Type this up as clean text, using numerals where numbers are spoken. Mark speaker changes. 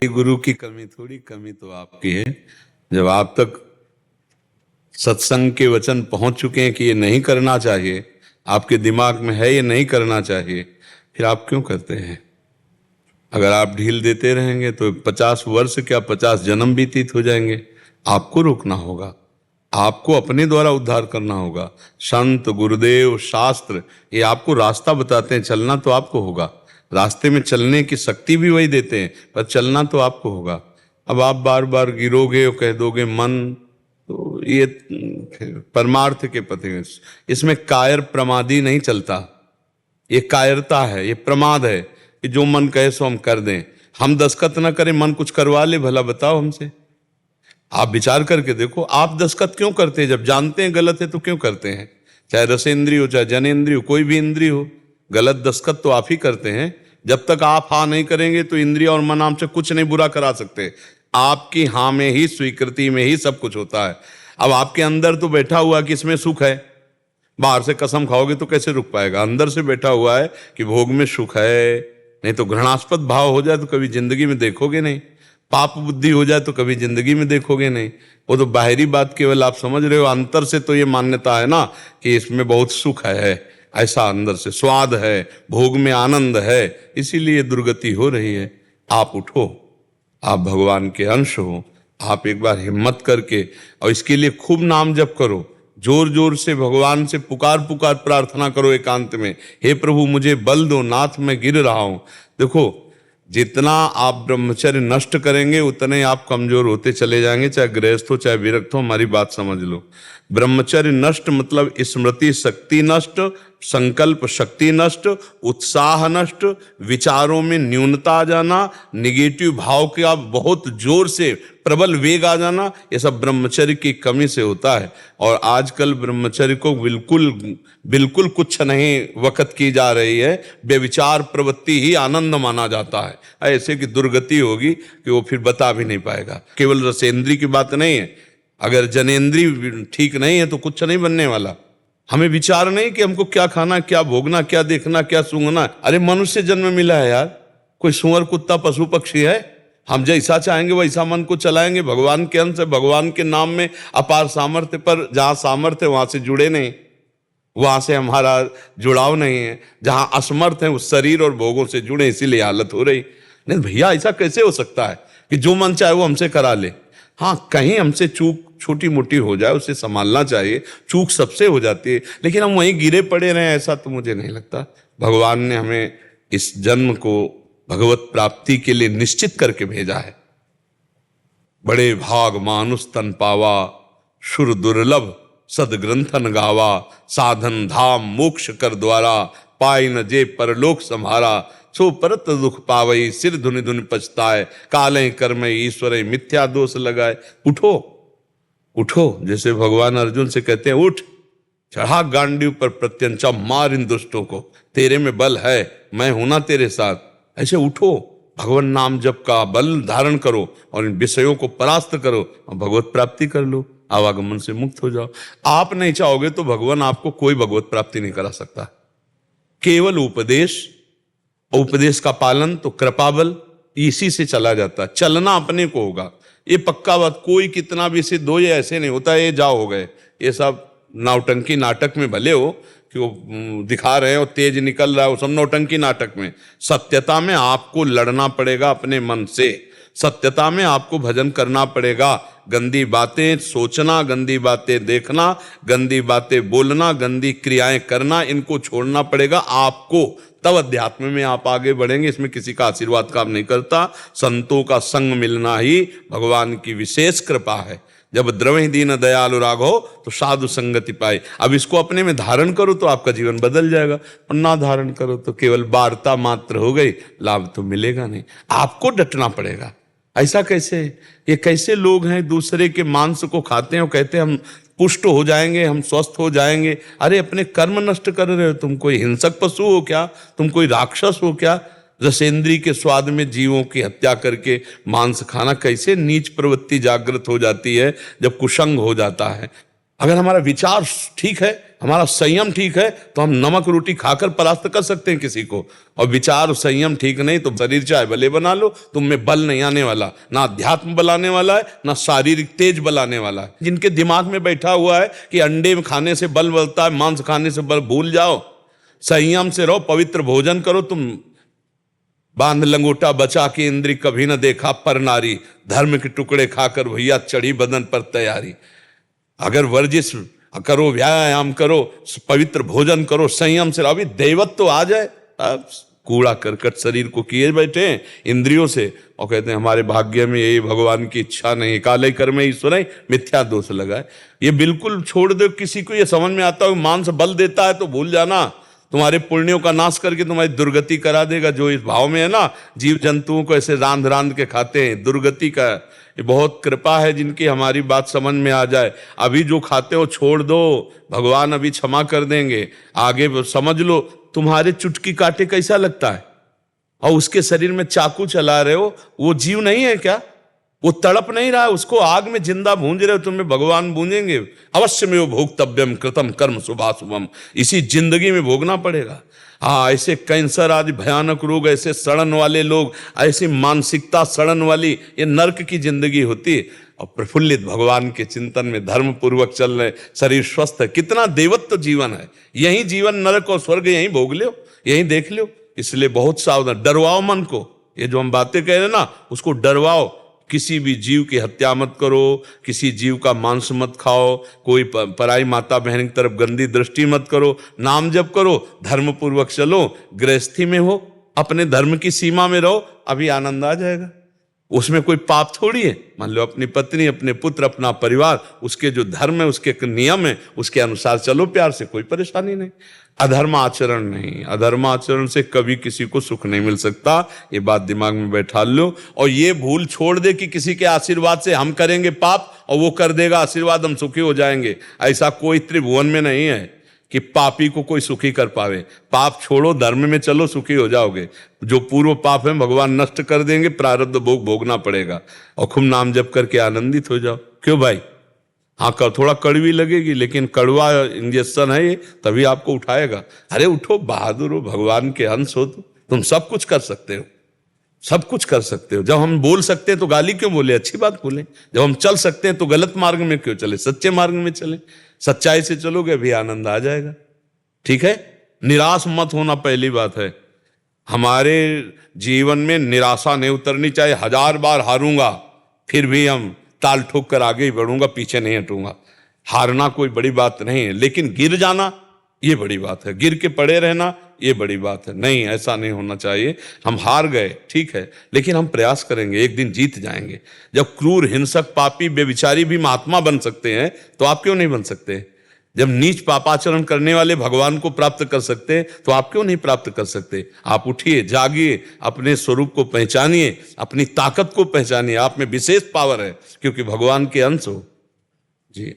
Speaker 1: गुरु की कमी थोड़ी, कमी तो आपकी है। जब आप तक सत्संग के वचन पहुंच चुके हैं कि ये नहीं करना चाहिए, आपके दिमाग में है ये नहीं करना चाहिए, फिर आप क्यों करते हैं? अगर आप ढील देते रहेंगे तो 50 वर्ष क्या 50 जन्म व्यतीत हो जाएंगे। आपको रोकना होगा, आपको अपने द्वारा उद्धार करना होगा। संत, गुरुदेव, शास्त्र ये आपको रास्ता बताते हैं, चलना तो आपको होगा। रास्ते में चलने की शक्ति भी वही देते हैं, पर चलना तो आपको होगा। अब आप बार बार गिरोगे और कह दोगे मन, तो ये परमार्थ के पथे, इसमें कायर प्रमादी नहीं चलता। ये कायरता है, ये प्रमाद है कि जो मन कहे सो हम कर दें। हम दस्तखत ना करें, मन कुछ करवा ले, भला बताओ हमसे। आप विचार करके देखो, आप दस्तखत क्यों करते हैं? जब जानते हैं गलत है तो क्यों करते हैं? चाहे रसेंद्रिय हो, चाहे जनेंद्रिय हो, कोई भी इंद्रिय हो, गलत दस्तखत तो आप ही करते हैं। जब तक आप हाँ नहीं करेंगे तो इंद्रिय और मन आपसे कुछ नहीं बुरा करा सकते। आपकी हाँ में ही, स्वीकृति में ही सब कुछ होता है। अब आपके अंदर तो बैठा हुआ कि इसमें सुख है, बाहर से कसम खाओगे तो कैसे रुक पाएगा? अंदर से बैठा हुआ है कि भोग में सुख है। नहीं तो घृणास्पद भाव हो जाए तो कभी जिंदगी में देखोगे नहीं, पाप बुद्धि हो जाए तो कभी जिंदगी में देखोगे नहीं। वो तो बाहरी बात केवल आप समझ रहे हो, अंतर से तो ये मान्यता है ना कि इसमें बहुत सुख है, ऐसा अंदर से स्वाद है, भोग में आनंद है, इसीलिए दुर्गति हो रही है। आप उठो, आप भगवान के अंश हो। आप एक बार हिम्मत करके और इसके लिए खूब नाम जप करो, जोर जोर से भगवान से पुकार पुकार प्रार्थना करो एकांत में, हे प्रभु मुझे बल दो, नाथ मैं गिर रहा हूं। देखो, जितना आप ब्रह्मचर्य नष्ट करेंगे उतने आप कमजोर होते चले जाएंगे, चाहे गृहस्थ हो चाहे विरक्त हो। हमारी बात समझ लो, ब्रह्मचर्य नष्ट मतलब स्मृति शक्ति नष्ट, संकल्प शक्ति नष्ट, उत्साह नष्ट, विचारों में न्यूनता आ जाना, निगेटिव भाव का बहुत जोर से प्रबल वेग आ जाना, ये सब ब्रह्मचर्य की कमी से होता है। और आजकल ब्रह्मचर्य को बिल्कुल कुछ नहीं वक़्त की जा रही है। बेविचार प्रवृत्ति ही आनंद माना जाता है। ऐसे की दुर्गति होगी कि वो फिर बता भी नहीं पाएगा। केवल रसेंद्रिय की बात नहीं है, अगर जनेंद्रिय ठीक नहीं है तो कुछ नहीं बनने वाला। हमें विचार नहीं कि हमको क्या खाना, क्या भोगना, क्या देखना, क्या सूंघना। अरे मनुष्य जन्म मिला है यार, कोई सुअर कुत्ता पशु पक्षी है? हम जैसा चाहेंगे वैसा मन को चलाएंगे। भगवान के अंश है, भगवान के नाम में अपार सामर्थ्य, पर जहां सामर्थ्य वहां से जुड़े नहीं, वहां से हमारा जुड़ाव नहीं है। जहां असमर्थ है उस शरीर और भोगों से जुड़े, इसीलिए हालत हो रही। नहीं भैया, ऐसा कैसे हो सकता है कि जो मन चाहे वो हमसे करा ले? हाँ, कहीं हमसे चूक छोटी मोटी हो जाए, उसे संभालना चाहिए। चूक सबसे हो जाती है, लेकिन हम वहीं गिरे पड़े रहे, ऐसा तो मुझे नहीं लगता। भगवान ने हमें इस जन्म को भगवत प्राप्ति के लिए निश्चित करके भेजा है। बड़े भाग मानुष तन पावा, शुर दुर्लभ सदग्रंथन गावा, साधन धाम मोक्ष कर द्वारा, पाई न जे परलोक संहारा, सो परत दुख पावई, सिर धुनि धुनि पछताए, काले कर्म ईश्वर मिथ्या दोष लगाए। उठो उठो, जैसे भगवान अर्जुन से कहते हैं, उठ, चढ़ा गांडीव पर प्रत्यंचा, मार इन दुष्टों को, तेरे में बल है, मैं हूं ना तेरे साथ। ऐसे उठो, भगवान नाम जप का बल धारण करो और इन विषयों को परास्त करो और भगवत प्राप्ति कर लो, आवागमन से मुक्त हो जाओ। आप नहीं चाहोगे तो भगवान आपको कोई भगवत प्राप्ति नहीं करा सकता। केवल उपदेश, उपदेश का पालन, तो कृपा बल इसी से चला जाता है। चलना अपने को होगा, ये पक्का बात। कोई कितना भी सिद्ध हो, ये ऐसे नहीं होता ये जाओ हो गए। ये सब नौटंकी नाटक में भले हो कि वो दिखा रहे हैं और तेज निकल रहा है, वो सब नौटंकी नाटक में। सत्यता में आपको लड़ना पड़ेगा अपने मन से, सत्यता में आपको भजन करना पड़ेगा। गंदी बातें सोचना, गंदी बातें देखना, गंदी बातें बोलना, गंदी क्रियाएं करना, इनको छोड़ना पड़ेगा आपको। तब अध्यात्म में आप आगे बढ़ेंगे। इसमें किसी का आशीर्वाद काम नहीं करता। संतों का संग मिलना ही भगवान की विशेष कृपा है। जब द्रवहि दीन दयालु राघो तो साधु संगति पाए। अब इसको अपने में धारण करो तो आपका जीवन बदल जाएगा, और ना धारण करो तो केवल वार्ता मात्र हो गई, लाभ तो मिलेगा नहीं। आपको डटना पड़ेगा। ऐसा कैसे? ये कैसे लोग हैं दूसरे के मांस को खाते हैं और कहते हैं हम पुष्ट हो जाएंगे, हम स्वस्थ हो जाएंगे। अरे अपने कर्म नष्ट कर रहे हो। तुम कोई हिंसक पशु हो क्या? तुम कोई राक्षस हो क्या? रसेंद्री के स्वाद में जीवों की हत्या करके मांस खाना, कैसे नीच प्रवृत्ति जागृत हो जाती है जब कुसंग हो जाता है। अगर हमारा विचार ठीक है, हमारा संयम ठीक है, तो हम नमक रोटी खाकर परास्त कर सकते हैं किसी को। और विचार और संयम ठीक नहीं तो शरीर चाहे भले बना लो, तुम में बल नहीं आने वाला, ना अध्यात्म बल आने वाला है, ना शारीरिक तेज बल आने वाला है। जिनके दिमाग में बैठा हुआ है कि अंडे में खाने से बल बढ़ता है, मांस खाने से बल, भूल जाओ। संयम से रहो, पवित्र भोजन करो। तुम बांध लंगोटा बचा के इंद्री कभी न देखा पर नारी, धर्म के टुकड़े खाकर भैया चढ़ी बदन पर तैयारी। अगर वर्जिश करो, व्यायाम करो, पवित्र भोजन करो, संयम से रहो, अभी दैवत तो आ जाए। अब कूड़ा करकट शरीर को किए बैठे हैं इंद्रियों से, और कहते हैं हमारे भाग्य में यही भगवान की इच्छा नहीं, काले कर्म ईश्वर ही मिथ्या दोष लगाए। ये बिल्कुल छोड़ दो। किसी को ये समझ में आता हो मांस बल देता है तो भूल जाना, तुम्हारे पुण्यों का नाश करके तुम्हारी दुर्गति करा देगा। जो इस भाव में है ना, जीव जंतुओं को ऐसे रांध रांध के खाते हैं, दुर्गति का ये बहुत कृपा है जिनकी हमारी बात समझ में आ जाए। अभी जो खाते हो छोड़ दो, भगवान अभी क्षमा कर देंगे। आगे समझ लो, तुम्हारे चुटकी काटे कैसा लगता है, और उसके शरीर में चाकू चला रहे हो, वो जीव नहीं है क्या? वो तड़प नहीं रहा है, उसको आग में जिंदा भूंज रहे हो, तुम्हें भगवान भूंजेंगे। अवश्य में वो भोक्तव्यम कृतम कर्म शुभाशुभम, इसी जिंदगी में भोगना पड़ेगा। हाँ, ऐसे कैंसर आदि भयानक रोग, ऐसे सड़न वाले लोग, ऐसी मानसिकता सड़न वाली, ये नर्क की जिंदगी होती है। और प्रफुल्लित भगवान के चिंतन में धर्म पूर्वक चल रहे, शरीर स्वस्थ है, कितना देवत्व जीवन है। यही जीवन, नरक और स्वर्ग यही भोग लो, यही देख लो। इसलिए बहुत सावधान, डरवाओ मन को। ये जो हम बातें कह रहे हैं ना, उसको डरवाओ। किसी भी जीव की हत्या मत करो, किसी जीव का मांस मत खाओ, कोई पराई माता बहन की तरफ गंदी दृष्टि मत करो, नाम जप करो, धर्म पूर्वक चलो, गृहस्थी में हो, अपने धर्म की सीमा में रहो, अभी आनंद आ जाएगा। उसमें कोई पाप थोड़ी है। मान लो अपनी पत्नी, अपने पुत्र, अपना परिवार, उसके जो धर्म है, उसके नियम है, उसके अनुसार चलो प्यार से, कोई परेशानी नहीं। अधर्म आचरण नहीं, अधर्म आचरण से कभी किसी को सुख नहीं मिल सकता। ये बात दिमाग में बैठा लो, और ये भूल छोड़ दे कि किसी के आशीर्वाद से हम करेंगे पाप और वो कर देगा आशीर्वाद, हम सुखी हो जाएंगे। ऐसा कोई त्रिभुवन में नहीं है कि पापी को कोई सुखी कर पावे। पाप छोड़ो, धर्म में चलो, सुखी हो जाओगे। जो पूर्व पाप है भगवान नष्ट कर देंगे, प्रारब्ध भोग भोगना पड़ेगा। और खूब नाम जप करके आनंदित हो जाओ। क्यों भाई? हाँ, थोड़ा कड़वी लगेगी, लेकिन कड़वा इंजेक्शन है ये, तभी आपको उठाएगा। अरे उठो, बहादुर हो, भगवान के अंश हो, तुम सब कुछ कर सकते हो, सब कुछ कर सकते हो। जब हम बोल सकते हैं तो गाली क्यों बोले, अच्छी बात बोले। जब हम चल सकते हैं तो गलत मार्ग में क्यों चले, सच्चे मार्ग में चले। सच्चाई से चलोगे भी आनंद आ जाएगा। ठीक है, निराश मत होना, पहली बात है। हमारे जीवन में निराशा नहीं उतरनी चाहिए। 1000 बार हारूंगा फिर भी हम ताल ठोक कर आगे ही बढ़ूंगा, पीछे नहीं हटूंगा। हारना कोई बड़ी बात नहीं है, लेकिन गिर जाना ये बड़ी बात है। गिर के पड़े रहना ये बड़ी बात है। नहीं, ऐसा नहीं होना चाहिए। हम हार गए ठीक है, लेकिन हम प्रयास करेंगे, एक दिन जीत जाएंगे। जब क्रूर, हिंसक, पापी, बेविचारी भी महात्मा बन सकते हैं, तो आप क्यों नहीं बन सकते? जब नीच पापाचरण करने वाले भगवान को प्राप्त कर सकते हैं, तो आप क्यों नहीं प्राप्त कर सकते? आप उठिए, जागिए, अपने स्वरूप को पहचानिए, अपनी ताकत को पहचानिए। आप में विशेष पावर है, क्योंकि भगवान के अंश हो। जी।